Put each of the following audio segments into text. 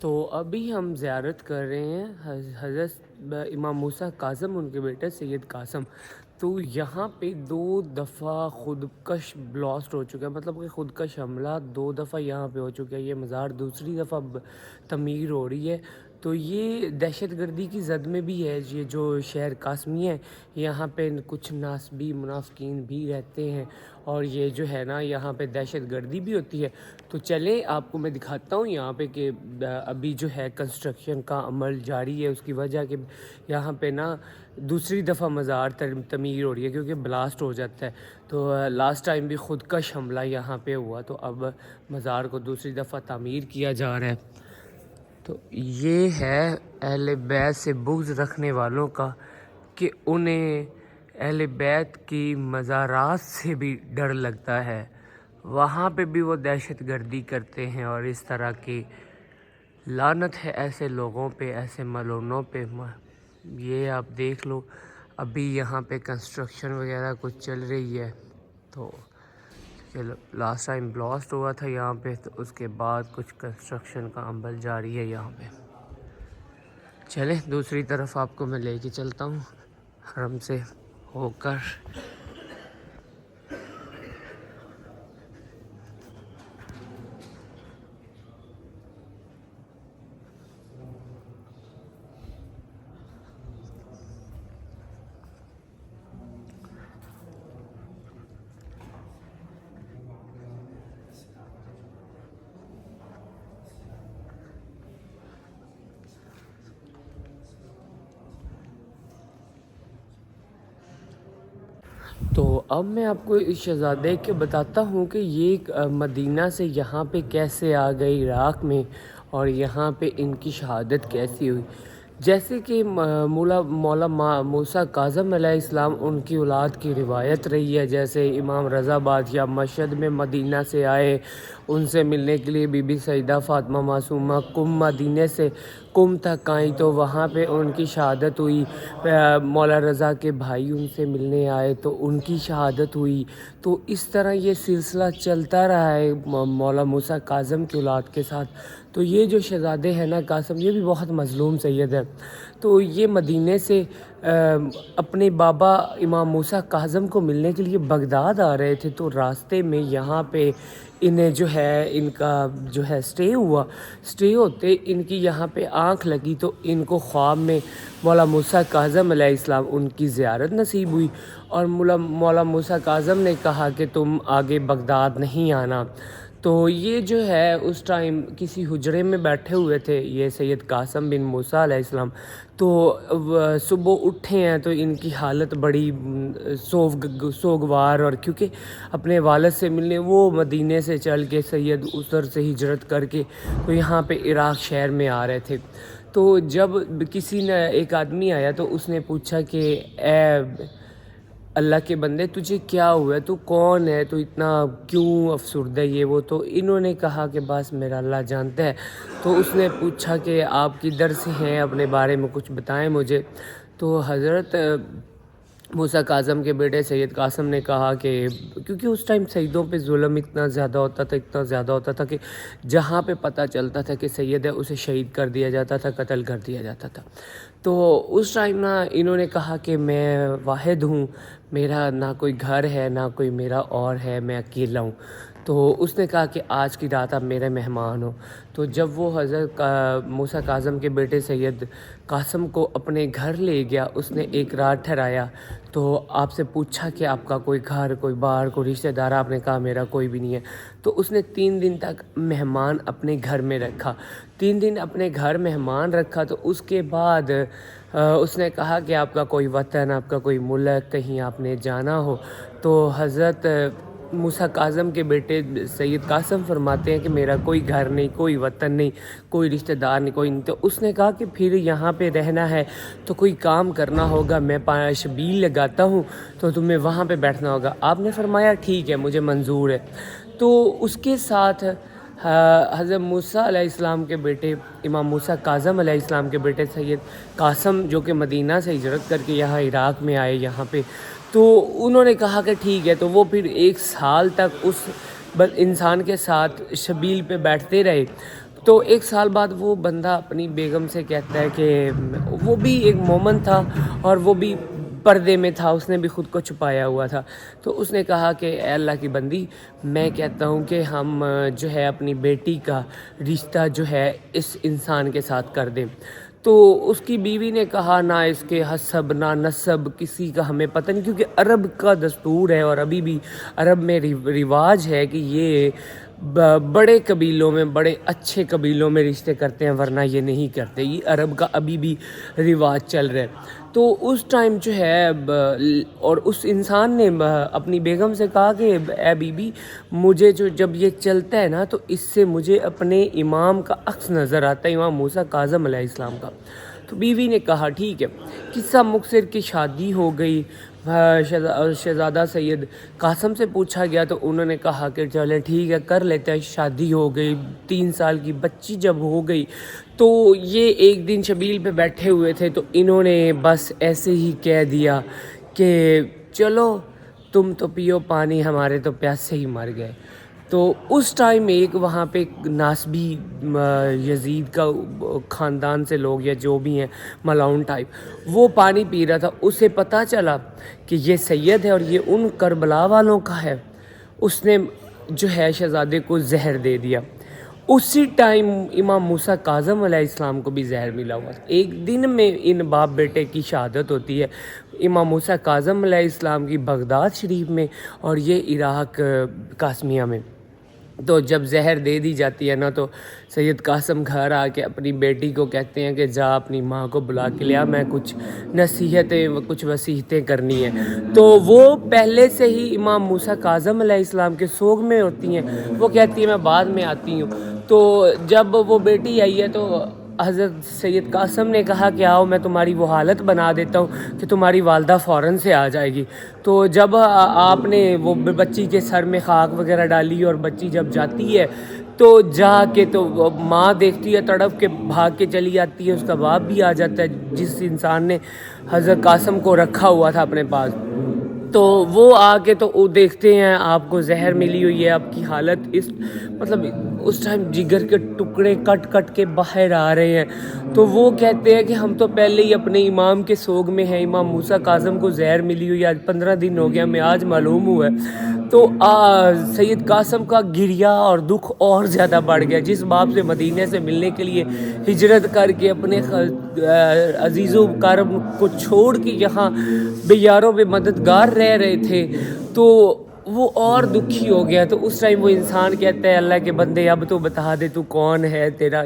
تو ابھی ہم زیارت کر رہے ہیں حضرت امام موسیٰ کاظم، ان کے بیٹے سید قاسم. تو یہاں پہ 2 دفعہ خودکش بلاسٹ ہو چکا ہے، مطلب کہ خودکش حملہ 2 دفعہ یہاں پہ ہو چکا ہے. یہ مزار دوسری دفعہ تعمیر ہو رہی ہے. تو یہ دہشت گردی کی زد میں بھی ہے. یہ جو شہر قاسمی ہے، یہاں پہ کچھ ناسبی منافقین بھی رہتے ہیں، اور یہ جو ہے نا یہاں پہ دہشت گردی بھی ہوتی ہے. تو چلیں آپ کو میں دکھاتا ہوں یہاں پہ کہ ابھی جو ہے کنسٹرکشن کا عمل جاری ہے. اس کی وجہ کہ یہاں پہ نا دوسری دفعہ مزار تعمیر ہو رہی ہے، کیونکہ بلاسٹ ہو جاتا ہے. تو لاسٹ ٹائم بھی خودکش حملہ یہاں پہ ہوا، تو اب مزار کو دوسری دفعہ تعمیر کیا جا رہا ہے. تو یہ ہے اہل بیت سے بغض رکھنے والوں کا کہ انہیں اہل بیت کی مزارات سے بھی ڈر لگتا ہے. وہاں پہ بھی وہ دہشت گردی کرتے ہیں، اور اس طرح کی لعنت ہے ایسے لوگوں پہ، ایسے ملعونوں پہ. یہ آپ دیکھ لو، ابھی یہاں پہ کنسٹرکشن وغیرہ کچھ چل رہی ہے. تو لاسٹ ٹائم بلاسٹ ہوا تھا یہاں پہ، تو اس کے بعد کچھ کنسٹرکشن کا عمل جاری ہے یہاں پہ. چلیں دوسری طرف آپ کو میں لے کے چلتا ہوں حرم سے ہو کر. تو اب میں آپ کو اس شہزادے کے بتاتا ہوں کہ یہ مدینہ سے یہاں پہ کیسے آ گئی عراق میں، اور یہاں پہ ان کی شہادت کیسی ہوئی. جیسے کہ مولا موسیٰ کاظم علیہ السلام ان کی اولاد کی روایت رہی ہے. جیسے امام رضا بادشاہ مشہد میں مدینہ سے آئے، ان سے ملنے کے لیے بی بی سیدہ فاطمہ معصومہ مدینہ سے قم تک آئیں، تو وہاں پہ ان کی شہادت ہوئی. مولا رضا کے بھائی ان سے ملنے آئے تو ان کی شہادت ہوئی. تو اس طرح یہ سلسلہ چلتا رہا ہے مولا موسیٰ کاظم کی اولاد کے ساتھ. تو یہ جو شہزادے ہیں نا قاسم، یہ بھی بہت مظلوم سید ہے. تو یہ مدینہ سے اپنے بابا امام موسیٰ کاظم کو ملنے کے لیے بغداد آ رہے تھے. تو راستے میں یہاں پہ انہیں جو ہے ان کا جو ہے سٹے ہوا. سٹے ہوتے ان کی یہاں پہ آنکھ لگی، تو ان کو خواب میں مولا موسیٰ کاظم علیہ السلام ان کی زیارت نصیب ہوئی. اور مولا موسیٰ کاظم نے کہا کہ تم آگے بغداد نہیں آنا. تو یہ جو ہے اس ٹائم کسی حجرے میں بیٹھے ہوئے تھے یہ سید قاسم بن موسیٰ علیہ السلام. تو صبح اٹھے ہیں تو ان کی حالت بڑی سوگوار، اور کیونکہ اپنے والد سے ملنے وہ مدینے سے چل کے سید ادھر سے ہجرت کر کے تو یہاں پہ عراق شہر میں آ رہے تھے. تو جب کسی نے ایک آدمی آیا تو اس نے پوچھا کہ اے اللہ کے بندے تجھے کیا ہوا ہے، تو کون ہے، تو اتنا کیوں افسردہ یہ وہ. تو انہوں نے کہا کہ بس میرا اللہ جانتا ہے. تو اس نے پوچھا کہ آپ کدھر سے ہیں، اپنے بارے میں کچھ بتائیں مجھے. تو حضرت موسیٰ کاظم کے بیٹے سید قاسم نے کہا کہ کیونکہ اس ٹائم سیدوں پہ ظلم اتنا زیادہ ہوتا تھا کہ جہاں پہ پتہ چلتا تھا کہ سید ہے اسے شہید کر دیا جاتا تھا، قتل کر دیا جاتا تھا. تو اس ٹائم نا انہوں نے کہا کہ میں واحد ہوں، میرا نہ کوئی گھر ہے نہ کوئی میرا اور ہے، میں اکیلا ہوں. تو اس نے کہا کہ آج کی رات آپ میرے مہمان ہو. تو جب وہ حضرت موسیٰ کاظم کے بیٹے سید قاسم کو اپنے گھر لے گیا، اس نے ایک رات ٹھہرایا. تو آپ سے پوچھا کہ آپ کا کوئی گھر، کوئی بار، کوئی رشتہ دار. آپ نے کہا میرا کوئی بھی نہیں ہے. تو اس نے 3 دن تک مہمان اپنے گھر میں رکھا. 3 دن اپنے گھر مہمان رکھا. تو اس کے بعد اس نے کہا کہ آپ کا کوئی وطن، آپ کا کوئی ملک، کہیں آپ نے جانا ہو. تو حضرت موسیٰ کاظم کے بیٹے سید قاسم فرماتے ہیں کہ میرا کوئی گھر نہیں، کوئی وطن نہیں، کوئی رشتہ دار نہیں، کوئی نہیں. تو اس نے کہا کہ پھر یہاں پہ رہنا ہے تو کوئی کام کرنا ہوگا، میں شبیل لگاتا ہوں تو تمہیں وہاں پہ بیٹھنا ہوگا. آپ نے فرمایا ٹھیک ہے، مجھے منظور ہے. تو اس کے ساتھ حضرت موسیٰ علیہ السلام کے بیٹے امام موسیٰ کاظم علیہ السلام کے بیٹے سید قاسم جو کہ مدینہ سے ہجرت کر کے یہاں عراق میں آئے یہاں پہ، تو انہوں نے کہا کہ ٹھیک ہے. تو وہ پھر 1 سال تک اس انسان کے ساتھ شبیل پہ بیٹھتے رہے. تو 1 سال بعد وہ بندہ اپنی بیگم سے کہتا ہے کہ وہ بھی ایک مومن تھا اور وہ بھی پردے میں تھا، اس نے بھی خود کو چھپایا ہوا تھا. تو اس نے کہا کہ اے اللہ کی بندی، میں کہتا ہوں کہ ہم جو ہے اپنی بیٹی کا رشتہ جو ہے اس انسان کے ساتھ کر دیں. تو اس کی بیوی نے کہا نہ اس کے حسب نہ نسب کسی کا ہمیں پتہ نہیں، کیونکہ عرب کا دستور ہے اور ابھی بھی عرب میں رواج ہے کہ یہ بڑے قبیلوں میں، بڑے اچھے قبیلوں میں رشتے کرتے ہیں، ورنہ یہ نہیں کرتے. یہ عرب کا ابھی بھی رواج چل رہا ہے. تو اس ٹائم جو ہے اور اس انسان نے اپنی بیگم سے کہا کہ اے بی بی، مجھے جب یہ چلتا ہے نا تو اس سے مجھے اپنے امام کا عکس نظر آتا ہے، امام موسیٰ کاظم علیہ السلام کا. تو بیوی نے کہا ٹھیک ہے. قصہ مختصر کی شادی ہو گئی. شہزادہ سید قاسم سے پوچھا گیا تو انہوں نے کہا کہ چلیں ٹھیک ہے کر لیتے ہیں. شادی ہو گئی. 3 سال کی بچی جب ہو گئی تو یہ ایک دن شبیل پہ بیٹھے ہوئے تھے تو انہوں نے بس ایسے ہی کہہ دیا کہ چلو تم تو پیو پانی، ہمارے تو پیاسے ہی مر گئے. تو اس ٹائم ایک وہاں پہ ناسبی یزید کا خاندان سے لوگ یا جو بھی ہیں ملاؤن ٹائپ، وہ پانی پی رہا تھا. اسے پتہ چلا کہ یہ سید ہے اور یہ ان کربلا والوں کا ہے. اس نے جو ہے شہزادے کو زہر دے دیا. اسی ٹائم امام موسیٰ کاظم علیہ السلام کو بھی زہر ملا ہوا تھا. ایک دن میں ان باپ بیٹے کی شہادت ہوتی ہے، امام موسیٰ کاظم علیہ السلام کی بغداد شریف میں اور یہ عراق قاسمیہ میں. تو جب زہر دے دی جاتی ہے نا تو سید قاسم گھر آ کے اپنی بیٹی کو کہتے ہیں کہ جا اپنی ماں کو بلا کے لیا، میں کچھ نصیحتیں کچھ وصیتیں کرنی ہیں. تو وہ پہلے سے ہی امام موسیٰ کاظم علیہ السلام کے سوگ میں ہوتی ہیں. وہ کہتی ہیں میں بعد میں آتی ہوں. تو جب وہ بیٹی آئی ہے تو حضرت سید قاسم نے کہا کہ آؤ میں تمہاری وہ حالت بنا دیتا ہوں کہ تمہاری والدہ فوراً سے آ جائے گی. تو جب آپ نے وہ بچی کے سر میں خاک وغیرہ ڈالی اور بچی جب جاتی ہے تو جا کے تو ماں دیکھتی ہے تڑپ کے بھاگ کے چلی آتی ہے. اس کا باپ بھی آ جاتا ہے جس انسان نے حضرت قاسم کو رکھا ہوا تھا اپنے پاس. تو وہ آ کے تو وہ دیکھتے ہیں آپ کو زہر ملی ہوئی ہے، آپ کی حالت مطلب اس ٹائم جگر کے ٹکڑے کٹ کٹ کے باہر آ رہے ہیں. تو وہ کہتے ہیں کہ ہم تو پہلے ہی اپنے امام کے سوگ میں ہیں، امام موسیٰ کاظم کو زہر ملی ہوئی ہے، آج 15 دن ہو گیا، ہمیں آج معلوم ہوا ہے. تو سید قاسم کا گریا اور دکھ اور زیادہ بڑھ گیا. جس باپ سے مدینے سے ملنے کے لیے ہجرت کر کے اپنے عزیز و کرم کو چھوڑ کے یہاں بے یاروں بے مددگار رہ رہے تھے تو وہ اور دکھی ہو گیا. تو اس ٹائم وہ انسان کہتا ہے اللہ کے بندے اب تو بتا دے تو کون ہے، تیرا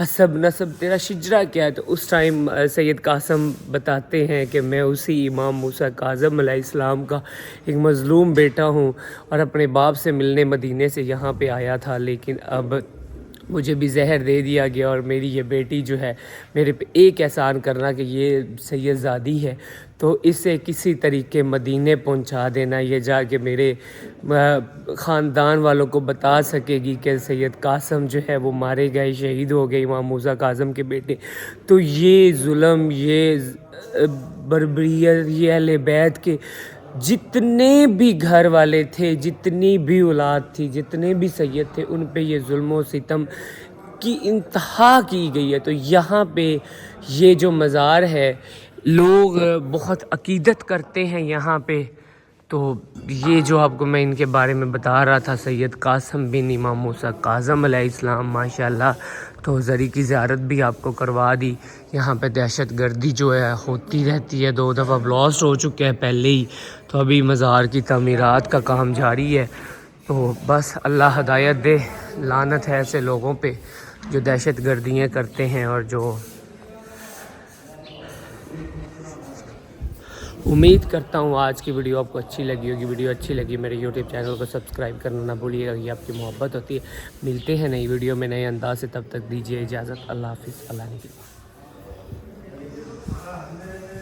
حسب نسب تیرا شجرہ کیا ہے. تو اس ٹائم سید قاسم بتاتے ہیں کہ میں اسی امام موسیٰ کاظم علیہ السلام کا ایک مظلوم بیٹا ہوں اور اپنے باپ سے ملنے مدینے سے یہاں پہ آیا تھا، لیکن اب مجھے بھی زہر دے دیا گیا اور میری یہ بیٹی جو ہے میرے پہ ایک احسان کرنا کہ یہ سید زادی ہے تو اسے کسی طریقے مدینے پہنچا دینا، یہ جا کے میرے خاندان والوں کو بتا سکے گی کہ سید قاسم جو ہے وہ مارے گئے، شہید ہو گئے امام موسیٰ کاظم کے بیٹے. تو یہ ظلم، یہ بربریت، یہ اہل بیت کے جتنے بھی گھر والے تھے، جتنی بھی اولاد تھی، جتنے بھی سید تھے، ان پہ یہ ظلم و ستم کی انتہا کی گئی ہے. تو یہاں پہ یہ جو مزار ہے لوگ بہت عقیدت کرتے ہیں یہاں پہ. تو یہ جو آپ کو میں ان کے بارے میں بتا رہا تھا، سید قاسم بن امام موسیٰ کاظم علیہ السلام ماشاءاللہ. تو زری کی زیارت بھی آپ کو کروا دی. یہاں پہ دہشت گردی جو ہے ہوتی رہتی ہے، 2 دفعہ بلاسٹ ہو چکے ہیں پہلے ہی. تو ابھی مزار کی تعمیرات کا کام جاری ہے. تو بس اللہ ہدایت دے. لعنت ہے ایسے لوگوں پہ جو دہشت گردیاں کرتے ہیں. اور جو امید کرتا ہوں آج کی ویڈیو آپ کو اچھی لگی ہوگی. ویڈیو اچھی لگی میرے یوٹیوب چینل کو سبسکرائب کرنا نہ بھولیے گا، یہ آپ کی محبت ہوتی ہے. ملتے ہیں نئی ویڈیو میں نئے انداز سے، تب تک دیجیے اجازت. اللہ حافظ. اللہ نے